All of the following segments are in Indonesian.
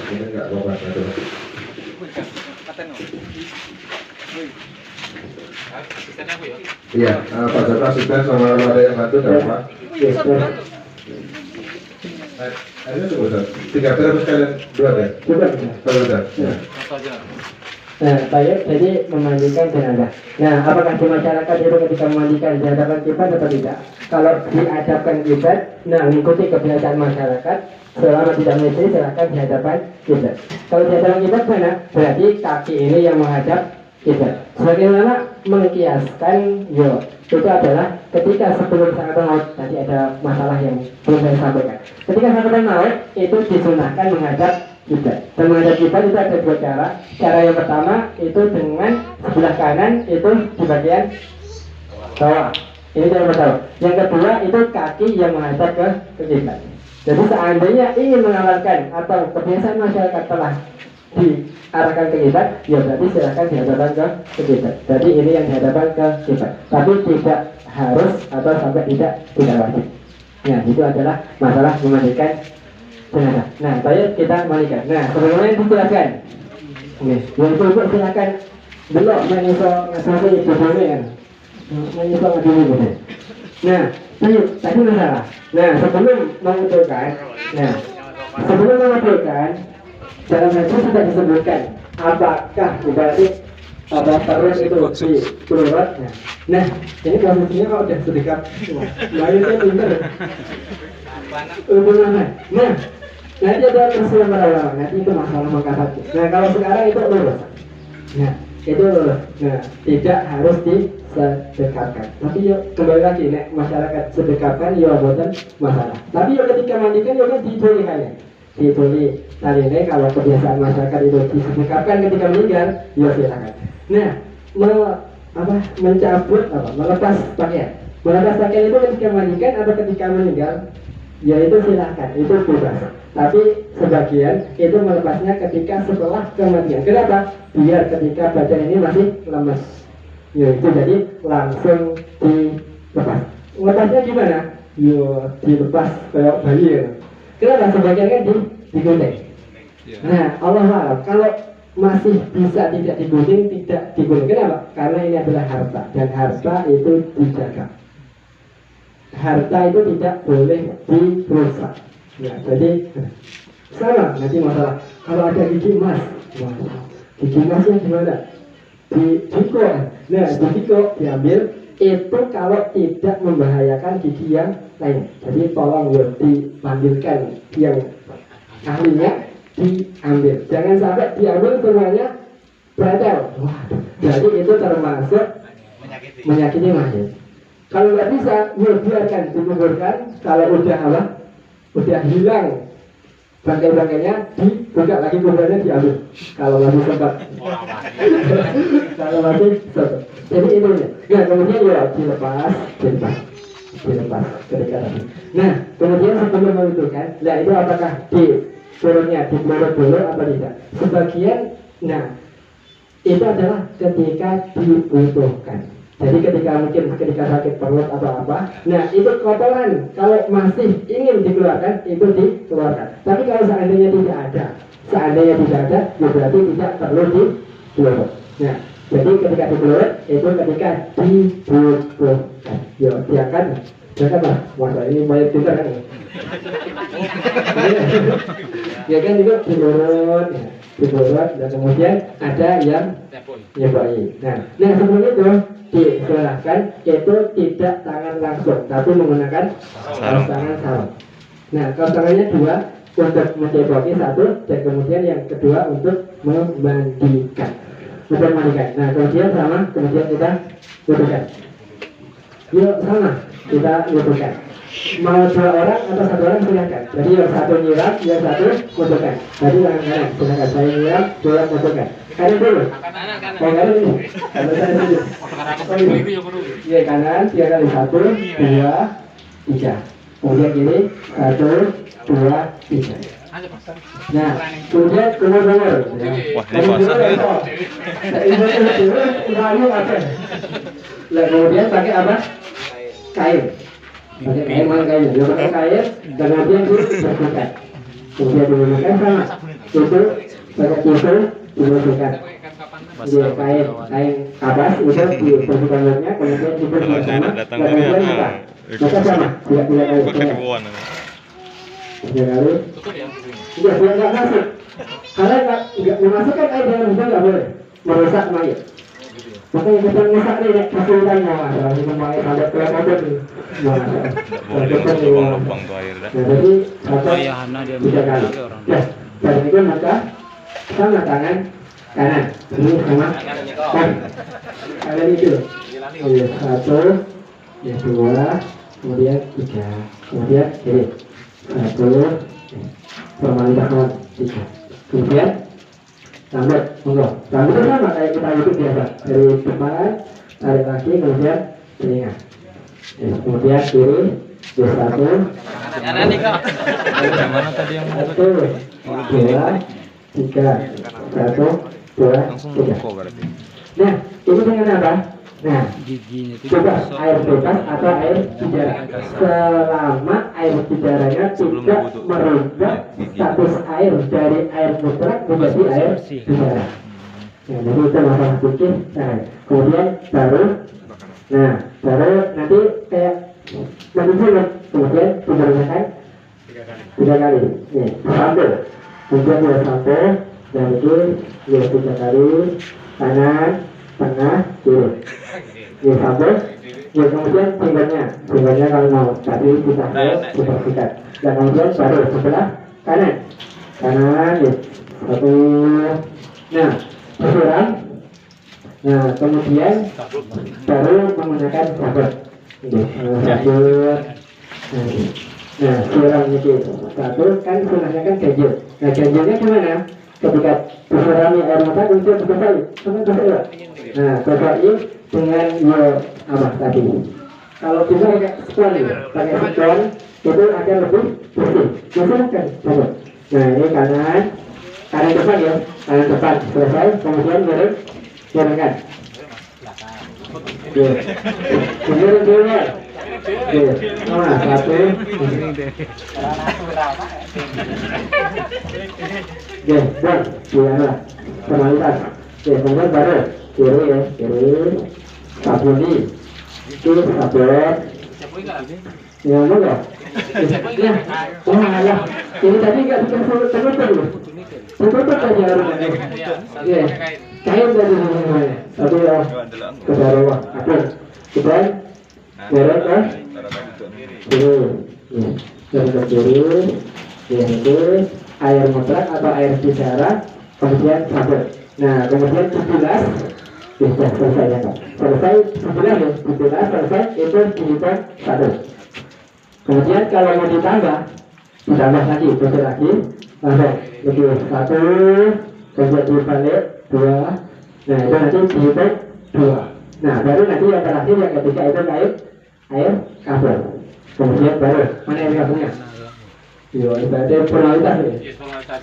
ini nggak apa-apa satu. Iya, Pak Joko asisten sama ada yang bantu dan Pak. Ini sudah 3 terus kalian 2 deh. Sudah. Ya. Nah, baik, jadi memandikan jenazah. Nah, apakah di masyarakat itu ketika memandikan di hadapan kiblat atau tidak? Kalau dihadapkan kiblat, nah mengikuti kebiasaan masyarakat, selama tidak mesti silakan di hadapan kiblat. Kalau di hadapan kiblat mana? Berarti kaki ini yang menghadap kiblat. Sebagaimana mengkiaskan, itu adalah ketika sebelum sakaratul maut, tadi ada masalah yang belum saya sampaikan. Ketika sakaratul maut itu disunahkan menghadap kiblat. Dan menghadap kiblat itu ada 2 cara. Cara yang pertama itu dengan sebelah kanan itu di bagian bawah. Ini cara pertama. Yang kedua itu kaki yang menghadap ke kiblat. Jadi seandainya ingin mengamalkan atau kebiasaan masyarakat telah diarahkan ke kiblat, ya berarti silakan dihadapkan ke kiblat. Jadi ini yang dihadapkan ke kiblat. Tapi tidak harus atau sampai tidak wajib. Nah, itu adalah masalah memandikan jenazah. Nah, baik kita mandikan. Nah, sebelumnya dijelaskan. Oke, yang ibu silakan belok mengiso ngasih ibu kan. Mengiso ngadili gitu. Nah, baik, tadi masalah. Nah, sebelum menguturkan, dalam hadis sudah disebutkan apakah berarti apa terus itu di keluar. Nah, ini posisinya kalau udah sedekat lainnya pinter. Nah, nanti ada persoalan para nanti itu masalah mengkapat. Nah, kalau sekarang itu lurus. Nah, itu lurus. Nah, tidak harus disedekatkan. Tapi yuk kembali lagi, nek masyarakat sedekatkan, ya bukan masalah. Tapi yuk ketika mandikan, yuk kan dibeli kayaknya. Dibeli. Tadi ini kalau kebiasaan masyarakat itu disedekatkan ketika meninggal, ya silakan. Nah, melepas pakaian. Melepas pakaian itu ketika mandikan atau ketika meninggal, ya itu silakan, itu bebas. Tapi sebagian itu melepasnya ketika setelah kematian. Kenapa? Biar ketika badan ini masih lemas, ya itu jadi langsung dilepas. Lepasnya gimana? Yo dilepas kayak bayi ya. Kenapa? Sebagian kan digunting. Nah, Allah maaf kalau masih bisa tidak digunting, tidak digunting. Kenapa? Karena ini adalah harta dan harta itu dijaga. Harta itu tidak boleh dirusak. Ya, jadi sama nanti masalah. Kalau ada gigi emas, gigi emasnya gimana? Diko. Nah, diko diambil itu kalau tidak membahayakan gigi yang lain. Jadi tolong ya dipanggilkan yang ahlinya diambil. Jangan sampai diambil semuanya beredar. Jadi itu termasuk menyakiti mayat. Kalau nggak bisa, ya biarkan dikuburkan. Kalau udah apa? Udah hilang bangkai-bangkainya, dibuka lagi kuburannya diambil. Kalau masih sempat. Kalau masih sempat. Jadi itu ya. Nah, kemudian ya dilepas ketika tadi. Nah, kemudian sebelum menentukan, nah itu apakah turunnya dipelurut dulu atau tidak? Sebagian, nah itu adalah ketika dibutuhkan. Jadi ketika sakit perut atau apa, nah itu kotoran kalau masih ingin dikeluarkan itu dikeluarkan. Tapi kalau seandainya tidak ada, ya berarti tidak perlu dikeluarkan. Nah, jadi ketika dikeluarkan itu ketika dibutuhkan. Ya, silakan lah. Masa ini banyak juga kan? Ya kan juga diurut, dan kemudian ada yang nyobain. Nah sebelum itu diserahkan itu tidak tangan langsung, tapi menggunakan kaos tangan sarung. Nah, kaos tangannya 2 untuk menceboki 1, dan kemudian yang kedua untuk memandikan. Nah, kemudian kita butuhkan. Yuk sama, kita butuhkan. Mau 2 orang atau 1 orang silakan. Jadi yang 1 nyiram, yang 1 butuhkan. Jadi tangan kanan, silakan. Saya nyiram, 2 butuhkan. Kanan dulu. Kanan ini. Kalau saya dulu. Iya kanan, 3 kali 1, 2, 3. Kemudian kiri, 1, 2, 3. Nah, kemudian kumur. Wah, ini puasa ya. Nah, kemudian pakai apa? Kain. Pakai kain, dan kemudian dibersihkan. kemudian diwudukan sama itu pakai tisu diwudukan dia kain kapas itu dibersihkan mulutnya kemudian dibersihkan sama dan kemudian maka sama tidak air tiga kali dia nggak masuk karena nggak memasukkan air dalam hidung nggak boleh merusak mayat. Maka yang kita merusak ini kesulitan mau ada ini memakai sampai ke mobil lubang tuh air dah. jadi satu tiga kali ya dan itu maka sama tangan kanan ini sama kan kalian itu satu ya dua kemudian tiga kemudian kiri satu formalitas tiga kemudian rambut monggo rambut sama kayak kita itu biasa dari depan tarik lagi kemudian telinga kemudian kiri satu Yang mana tadi yang satu dua tiga satu dua tiga nah ini dengan apa nah coba air bebas atau air bidara selama air bidaranya tidak merubah status air dari air mutlak menjadi air bidara ya, jadi itu masalah fikih nah, kemudian baru nanti kayak manusia kemudian dibersihkan tiga kali nih sambil kemudian dua sampai dan itu dua tiga kali kanan tengah kiri ya sampai ya kemudian fingernya kalau mau tadi kita dibersihkan dan kemudian baru sebelah kanan ya satu nah bersiram nah kemudian baru menggunakan sabun sabun nah siram itu satu kan sunahnya kan ganjil nah ganjilnya gimana ketika disirami air mata kemudian dibasahi nah basahi dengan apa tadi kalau bisa pakai spon itu akan lebih bersih silahkan coba nah ini kanan depan ya kanan depan selesai kemudian miringkan miring dulu satu buang gimana formalitas kemudian baru kiri sabuni itu sabun ya enggak ya wah ini tadi nggak tertutup aja ya kain dari semuanya tapi ya ke bawah atur kemudian beres kan kiri itu air mutlak atau air bidara kemudian sabun nah kemudian dibilas sudah selesai ya Pak selesai dibilas selesai itu dihitung satu kemudian kalau mau ditambah lagi bersih lagi langsung lebih satu kemudian dibalik dua nah itu nanti dihitung dua nah baru nanti yang terakhir yang ketiga itu air kasur kemudian baru mana air kasurnya yo berarti formalitas ya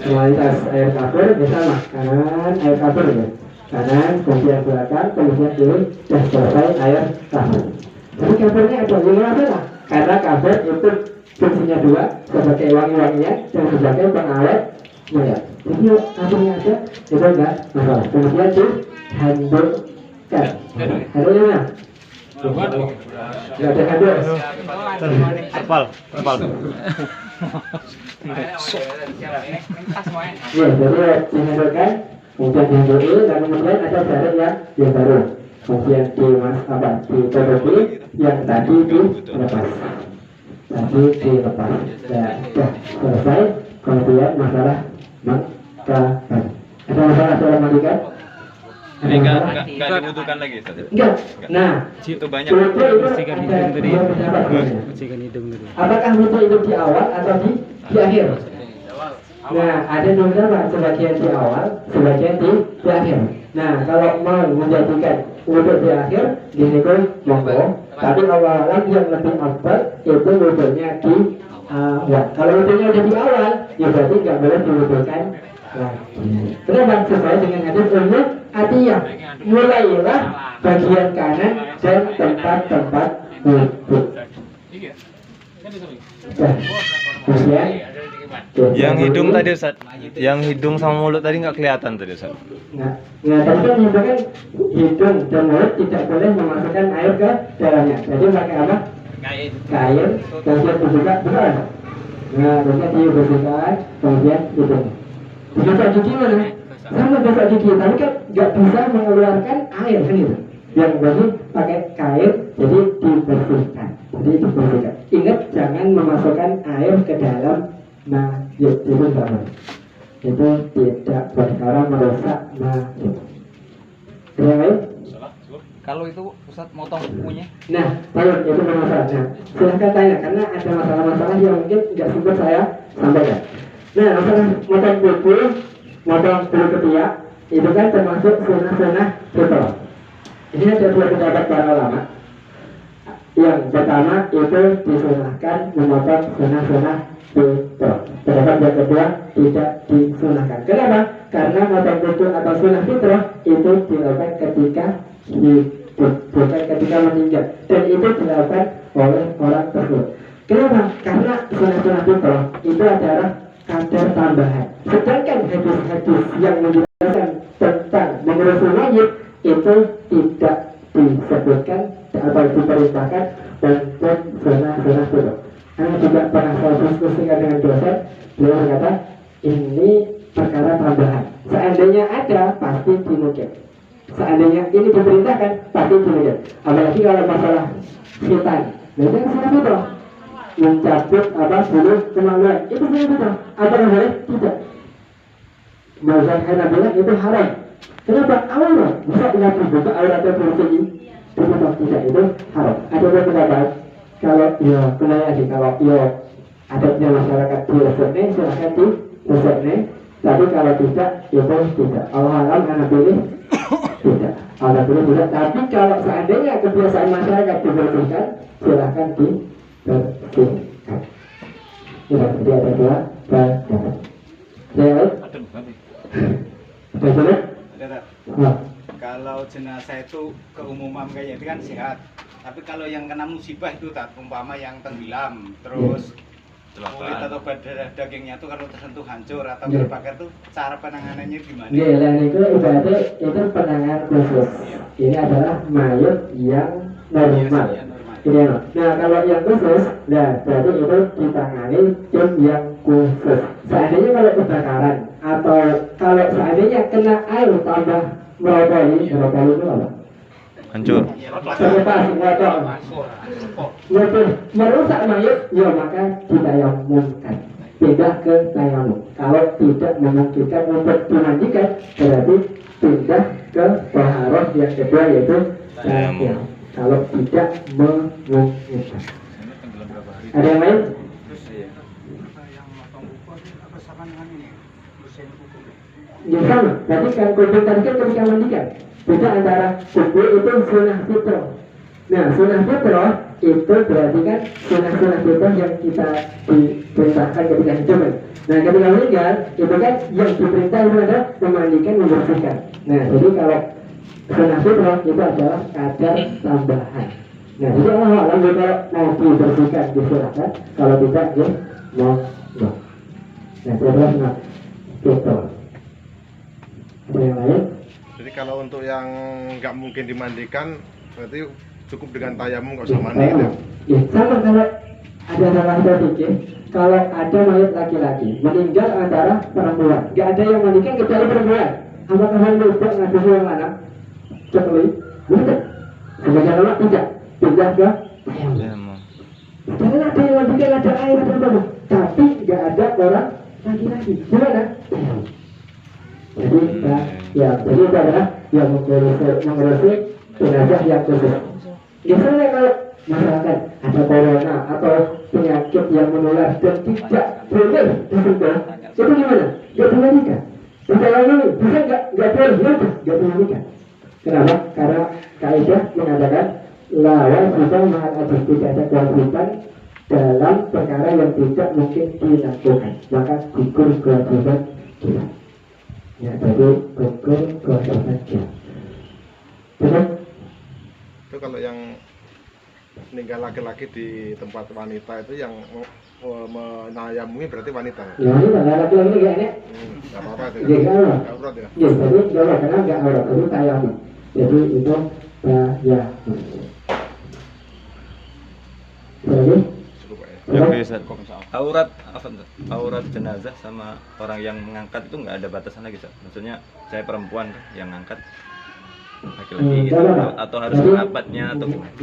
formalitas air kasur misalnya kanan air kasur ya kanan kemudian belakang kemudian kiri dan selesai air kasur tapi kasurnya apa yang apa karena kasur itu fungsinya dua sebagai wangi-wanginya dan sebagai pengawet mayat jadi kasurnya aja itu enggak masalah kemudian dihandukkan handuknya mana? Enggak ada handuk Kepal ya jadi dihandukkan kemudian dihanduki dan kemudian ada jarak yang baru kemudian ditutupi yang tadi dilepas ya sudah selesai kemudian masalah mengkapan ada masalah soal mandikan ini enggak dibutuhkan lagi enggak nah itu banyak bersihkan hidung tadi apakah butuh itu di awal atau di akhir nah ada beberapa sebagian di awal sebagian di akhir nah kalau mau menjadikan wudhu di akhir gini pun monggo tapi awalan yang lebih afdal itu wudhunya di awal kalau wudhunya udah di awal ya berarti nggak boleh diwudhukan lagi kenapa sesuai dengan hadis umum atiyah mulailah bagian kanan dan tempat-tempat wudhu kemudian Yang hidung tadi Ustaz. Yang hidung sama mulut tadi nggak kelihatan tadi Ustaz. Nah, tadi kan hidung dan mulut tidak boleh memasukkan air ke dalamnya. Jadi pakai apa? Kain, kemudian dibuka, bukan? Nah, kemudian dibersihkan, kemudian hidung. Gosok gigi mana? Sama gosok gigi, tapi kan nggak bisa mengeluarkan air kan gitu. Yang berarti pakai kain, jadi dibersihkan. Ingat jangan memasukkan air ke dalam mayit itu sama. Itu tidak perkara merusak mayit. Baik. Kalau itu Ustaz motong kukunya. Nah, baik itu bermasalah. Nah, silahkan tanya karena ada masalah-masalah yang mungkin nggak sempat saya sampaikan. Nah, masalah motong kuku, motong bulu ketiak itu kan termasuk sunnah-sunnah fitrah. Ini ada dua pendapat para ulama. Yang pertama itu disunahkan memotong sunnah-sunnah fitrah. Pendapat yang kedua tidak disunahkan. Kenapa? Karena motong kuku atau sunnah fitrah itu dilakukan ketika hidup, bukan ketika meninggal, dan itu dilakukan oleh orang tersebut. Kenapa? Karena sunnah-sunnah fitrah itu adalah kadar tambahan. Sedangkan hadis-hadis yang menjelaskan tentang mengurusi mayit itu tidak disebutkan atau diperintahkan untuk sunnah-sunnah fitrah. Karena juga pernah saya diskusikan dengan dosen, beliau berkata ini perkara tambahan. Seandainya ada, pasti dimungkin. Seandainya ini diperintahkan, pasti dimungkin. Apalagi kalau masalah khitan, itu sunnah fitrah. Mencabut bulu kemaluan itu sunnah fitrah. Apa yang boleh? Tidak. Mazhab Hanabilah itu haram. Kenapa? Aurat bisa dibuka auratnya bersih. Tidak, itu haram. Ada pendapat kalau kembali lagi kalau adatnya masyarakat di resepnya silakan di resepnya. Tapi kalau tidak, itu tidak. Allah alam Hanabilah tidak. Allah tidak. Tapi kalau seandainya kebiasaan masyarakat dibersihkan, silakan dibersihkan. Jadi ada dua pendapat. Sudah? Kalau jenazah itu keumuman kayak itu kan sehat. Tapi kalau yang kena musibah itu tak umpama yang tenggelam terus kulit atau dagingnya itu kalau tersentuh hancur atau terbakar itu cara penanganannya gimana? Dan itu ibaratnya itu penanganan khusus. Ini adalah mayat yang normal. Nah kalau yang khusus, berarti itu ditangani tim yang khusus. Seandainya kalau kebakaran atau kalau seandainya kena air tambah merokok itu apa? Hancur. Merusak mayat, ya maka ditayamumkan. Pindah ke tayamum. Kalau tidak memungkinkan untuk dimandikan, berarti pindah ke taharah yang kedua yaitu tayamum. Kalau tidak memungkinkan. Ada yang lain? Ya sama, berarti kan kumpul tadi kan ketika mandikan. Beda antara kumpul itu sunnah fitrah. Nah, sunnah fitrah itu berarti kan sunnah-sunnah fitrah yang kita diperintahkan ketika hidup. Nah, ketika meninggal itu kan yang diperintah itu adalah memandikan, membersihkan. Nah, jadi kalau sunnah fitrah itu adalah kadar tambahan. Nah, jadi Allah kalau mau dibersihkan disilahkan, kalau tidak ya mau. Nah, terus fitrah. Ada yang lain? Jadi kalau untuk yang nggak mungkin dimandikan, berarti cukup dengan tayamum nggak usah mandi gitu. Ya, sama kalau ada salah satu kalau ada mayat laki-laki meninggal antara perempuan, nggak ada yang mandikan kecuali perempuan. Apakah hal itu ngadu yang mana? Cekli, bukan. Sebagian ulama tidak, pindah ke tayamum. Jangan ada yang mandikan, ada air, ada apa, tapi nggak ada orang laki-laki. Gimana? Tayamum. Jadi jadi itu adalah yang mengurusi jenazah yang khusus. Misalnya kalau masyarakat ada corona atau penyakit yang menular dan tidak boleh disentuh, itu gimana? Gak boleh nikah. Sekarang ini bisa nggak boleh nggak boleh nikah. Kenapa? Karena kaidah mengatakan lawan kita menghadapi tidak ada kewajiban dalam perkara yang tidak mungkin dilakukan, maka gugur kewajiban kita. Ya, jadi gugur kewajiban kita. Betul? Itu kalau yang meninggal laki-laki di tempat wanita itu yang menayamumi berarti wanita. Ya ini pada laki-laki kayaknya. Nggak apa-apa itu. Ya nggak apa. Nggak aurat ya. Ya jadi nggak apa karena nggak aurat itu tayamum. Jadi itu ya. Jadi Cukup Pak ya. Ya, oke Ustaz. Aurat apa tuh? Aurat jenazah sama orang yang mengangkat itu nggak ada batasan lagi, Ustaz. Maksudnya saya perempuan kan yang ngangkat laki-laki gitu, atau harus rapatnya atau gimana?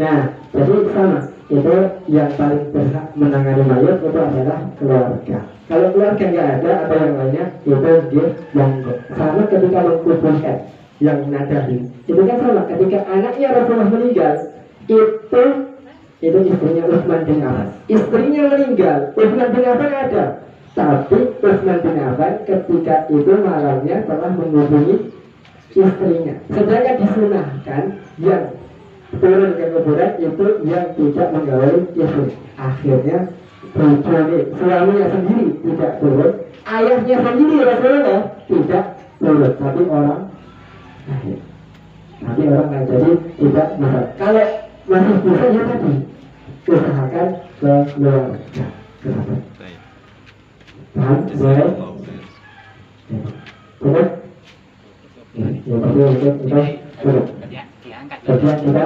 Nah, jadi sama. Itu yang paling berhak menangani mayat itu adalah keluarga. Kalau keluarga nggak ada atau yang lainnya, itu dia monggo. Sama ketika mengkuburkan yang nadahin. Itu kan sama. Ketika anaknya Rasulullah meninggal, itu istrinya Utsman bin Affan. Istrinya meninggal, Utsman bin Affan ada. Tapi Utsman bin Affan ketika itu malamnya telah menghubungi istrinya. Sedangkan disunahkan yang turun ke kuburan itu yang tidak menggauli istri. Akhirnya suaminya sendiri tidak turun, ayahnya sendiri Rasulullah tidak turun, tapi orang lain. Jadi tidak bisa. Kalau masih bisa ya tadi usahakan ke keluarga. Paham? Boleh? Boleh? Ya, tapi untuk kerja kita